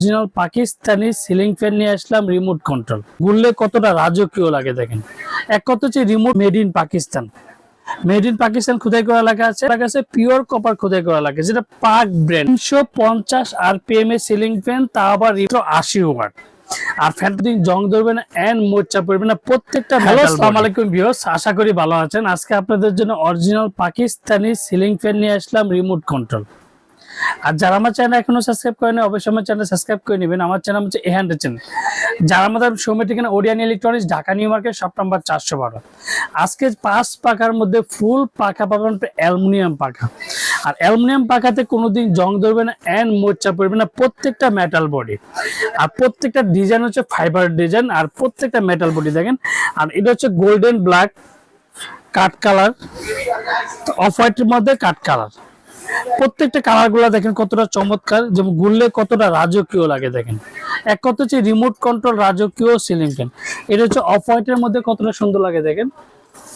Original Pakistani ceiling fan নিয়ে আসলাম remote control. ঘুরলে কতটা রাজকীয় লাগে দেখেন। এক কথা হচ্ছে remote made in Pakistan. Made in Pakistan খোদাই করা লেখা আছে পিওর কপার খোদাই করা লাগে, যেটা পাক ব্র্যান্ড। 350 RPM এর সিলিং ফ্যান, তা আবার 80 ওয়াট। আর ফ্যানটা জং ধরবে না এন্ড মোচা পড়বে না প্রত্যেকটা। হ্যালো, আসসালামু আলাইকুম ভিউয়ার্স, আশা করি ভালো আছেন। আজকে আপনাদের জন্য অরিজিনাল পাকিস্তানি সিলিং ফ্যান নিয়ে আসলাম রিমোট কন্ট্রোল। আর যারা আমার চ্যানেল এখনো সাবস্ক্রাইব করেনি অবশ্যই আমার চ্যানেল সাবস্ক্রাইব করে নেবেন। আমার চ্যানেল হচ্ছে এহ্যান্ডের চ্যানেল। যারা আমাদের শোরুমের ঠিকানা Odeon electronics, Dhaka new market, shop number 412। আজকে 5 পাখার মধ্যে ফুল পাখা পাবেন অ্যালুমিনিয়াম পাখা। আর অ্যালুমিনিয়াম পাখাতে কোনোদিন জং ধরবে না এন্ড মোচা পড়বে না প্রত্যেকটা মেটাল বডি। আর প্রত্যেকটা ডিজাইন হচ্ছে ফাইবার ডিজাইন, আর প্রত্যেকটা মেটাল বডি দেখেন। আর এটা হচ্ছে golden black cut colour, of হোয়াইটের মধ্যে কাট কালার। প্রত্যেকটা কালার গুলা দেখেন কতটা চমৎকার, যেমন ঘুরলে কতটা রাজকীয় লাগে দেখেন। এক কথা হচ্ছে রিমোট কন্ট্রোল রাজকীয় সিলিং ফ্যান। এটা হচ্ছে অফ হোয়াইটের মধ্যে কতটা সুন্দর লাগে দেখেন।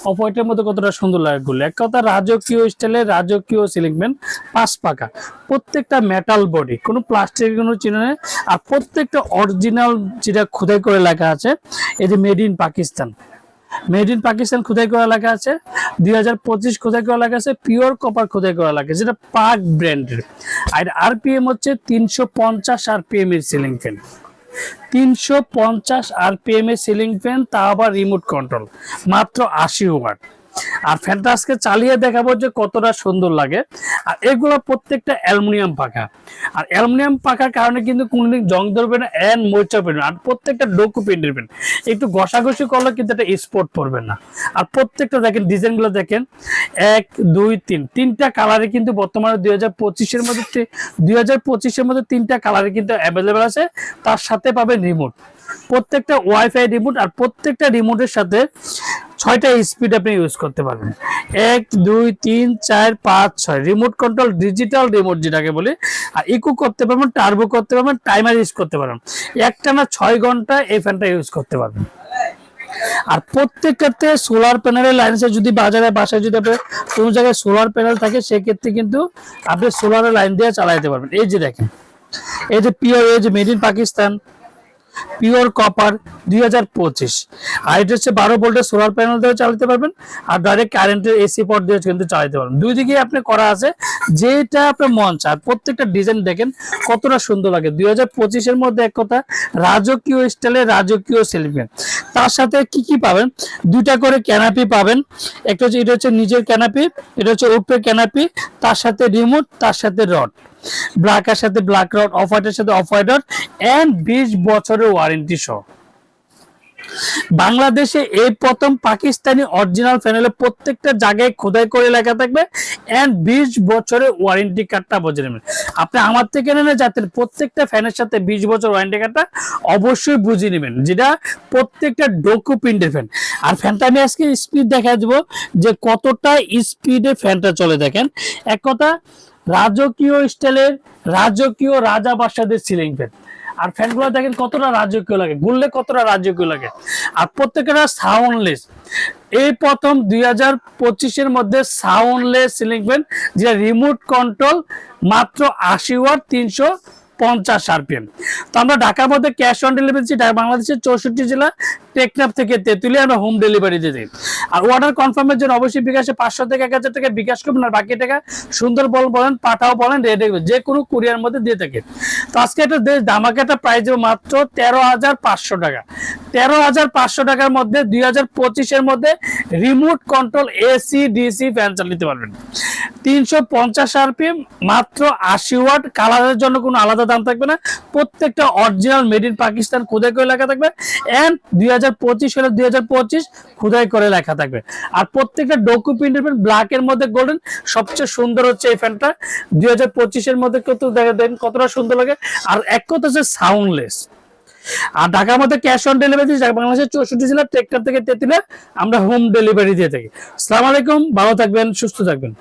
অফ হোয়াইটের মধ্যে কতটা সুন্দর লাগে ঘুরলে। এক কথা রাজকীয় স্টাইলের রাজকীয় সিলিং ফ্যান, 5 পাকা, প্রত্যেকটা মেটাল বডি, কোনো প্লাস্টিকের কোনো চিহ্ন নেই। আর প্রত্যেকটা অরিজিনাল যেটা খোদাই করে লেখা আছে, এই যে made in Pakistan. Made in Pakistan খোদাই করা লেখা আছে, 2025 খোদাই করা লেখা আছে, পিওর কপার খোদাই করা লেখা আছে, যেটা পাক ব্র্যান্ডের। আর RPM হচ্ছে 350 RPM এর সিলিং ফ্যান। 350 RPM এর সিলিং ফ্যান, তা আবার রিমোট কন্ট্রোল, মাত্র 80 ওয়াট। আর ফ্যানটা আজকে চালিয়ে দেখাবো যে কতটা সুন্দর লাগে। আর এগুলো প্রত্যেকটা অ্যালুমিনিয়াম পাখা। আর অ্যালুমিনিয়াম পাখার কারণে কিন্তু কোনোদিন জং ধরবে না এন্ড মোচা পড়বে না। আর প্রত্যেকটা ডোকু পেন্টের ফ্যান, একটু ঘষাঘষি করলে কিন্তু এটা স্পট পড়বে না। আর প্রত্যেকটা দেখেন ডিজাইনগুলো দেখেন, 1 2 3 তিনটা কালারে কিন্তু বর্তমানে 2025 এর মধ্যে 3টা কালারে কিন্তু অ্যাভেলেবেল আছে। তার সাথে পাবেন রিমোট, প্রত্যেকটা ওয়াইফাই রিমোট। আর প্রত্যেকটা রিমোটের সাথে 6টা স্পিড আপনি ইউজ করতে পারবেন, 1 2 3 4 5 6 রিমোট কন্ট্রোল, ডিজিটাল রিমোট যেটাকে বলি। আর ইকো করতে পারবেন, টার্বো করতে পারবেন, টাইমার ইউজ করতে পারবেন। একটানা 6 ঘন্টা এই ফ্যানটা ইউজ করতে পারবেন। আর প্রত্যেকটাতে সোলার প্যানেলের লাইন আছে। যদি বাসায় যদি আপনার কোনো জায়গায় সোলার প্যানেল থাকে, সেক্ষেত্রে কিন্তু আপনি সোলারের লাইন দিয়ে চালাতে পারবেন। এই যে দেখেন, এই যে পিওর, এই যে made in Pakistan pure copper 2025। আর এটা হচ্ছে 12 ভোল্টের সোলার প্যানেল দিয়ে চালাতে পারবেন। আর ডাইরেক্ট কারেন্টের AC পট দিয়ে কিন্তু চালাতে পারবেন। দুই দিকে আপনি করা আছে, যেটা আপনার মন চায়। প্রত্যেকটা ডিজাইন দেখেন কতটা সুন্দর লাগে। 2025 এর মধ্যে এক কথা রাজকীয় স্টাইলের রাজকীয় সিলিং ফ্যান। তার সাথে কি কি পাবেন, 2টা করে ক্যানাপি পাবেন। একটা হচ্ছে, এটা হচ্ছে নিজের ক্যানাপি, এটা হচ্ছে উপরে ক্যানাপি, তার সাথে রিমোট, তার সাথে রড, ব্ল্যাকের সাথে ব্ল্যাক রড, অফ হোয়াইটের সাথে অফ হোয়াইট রড, এন্ড 20 বছরের ওয়ারেন্টি সহ। বাংলাদেশে এই প্রথম পাকিস্তানি অরিজিনাল ফ্যানেলে প্রত্যেকটা জায়গায় খোদাই করে লেখা থাকবে এন্ড 20 বছরের ওয়ারেন্টি কার্ডটা বুঝে নেবেন। আপনি আমার থেকে নেন, যাতে প্রত্যেকটা ফ্যানের সাথে 20 বছর ওয়ারেন্টি কার্ডটা অবশ্যই বুঝে নেবেন, যেটা প্রত্যেকটা ডোকু প্রিন্টের ফ্যান। আর ফ্যানটা আমি আজকে স্পিড দেখা দেবো যে কতটা স্পিডে ফ্যানটা চলে। দেখেন, এক কথা রাজকীয় স্টাইলের রাজকীয় রাজা বাদশাদের সিলিং ফ্যান। আর ফ্যানগুলো দেখেন কতটা রাজকীয় লাগে, ঘুরলে কতটা রাজকীয় লাগে। আর প্রত্যেকটা সাউন্ডলেস, এই প্রথম 2025 এর মধ্যে সাউন্ডলেস সিলিং ফ্যান, যেটা রিমোট কন্ট্রোল, মাত্র 80 ওয়াট, 350 RPM। তো আমরা ঢাকার মধ্যে ক্যাশ অন ডেলিভারি, বাংলাদেশের 64 জেলা, টেকনাফ থেকে তেতুলিয়া আমরা হোম ডেলিভারি দিয়ে দিই। আর অর্ডার কনফার্মের জন্য অবশ্যই বিকাশে 500 থেকে 1000 টাকা বিকাশ করবেন। আর বাকি টাকা সুন্দরবন বলেন, পাঠাও বলেন, রেডি যে কোনো কুরিয়ার মধ্যে দিয়ে থাকে। তো আজকে একটা ধামাকা একটা প্রাইস দেবো মাত্র 13,500 টাকা। 13,500 টাকার মধ্যে 2025 এর মধ্যে remote control AC DC fan চালাতে পারবেন। 350 RPM, মাত্র 80 ওয়াট। কালারের জন্য কোনো আলাদা দাম থাকবে না। প্রত্যেকটা অরিজিনাল মেড ইন পাকিস্তান খোদাই করে লেখা থাকবে এন্ড 2025 হলে 2025 খোদাই করে লেখা থাকবে। আর প্রত্যেকটা ডোকু প্রিন্টের ফ্যান, ব্ল্যাক এর মধ্যে গোল্ডেন। সবচেয়ে সুন্দর হচ্ছে এই ফ্যানটা 2025 এর মধ্যে কত দেখেন কতটা সুন্দর লাগে। আর এক কথা হচ্ছে সাউন্ডলেস। আর ঢাকার মধ্যে ক্যাশ অন ডেলিভারি, বাংলাদেশের 64 জেলা, টেকনাফ থেকে তেতুলিয়া আমরা হোম ডেলিভারি দিয়ে থাকি। আসসালামু আলাইকুম, ভালো থাকবেন, সুস্থ থাকবেন।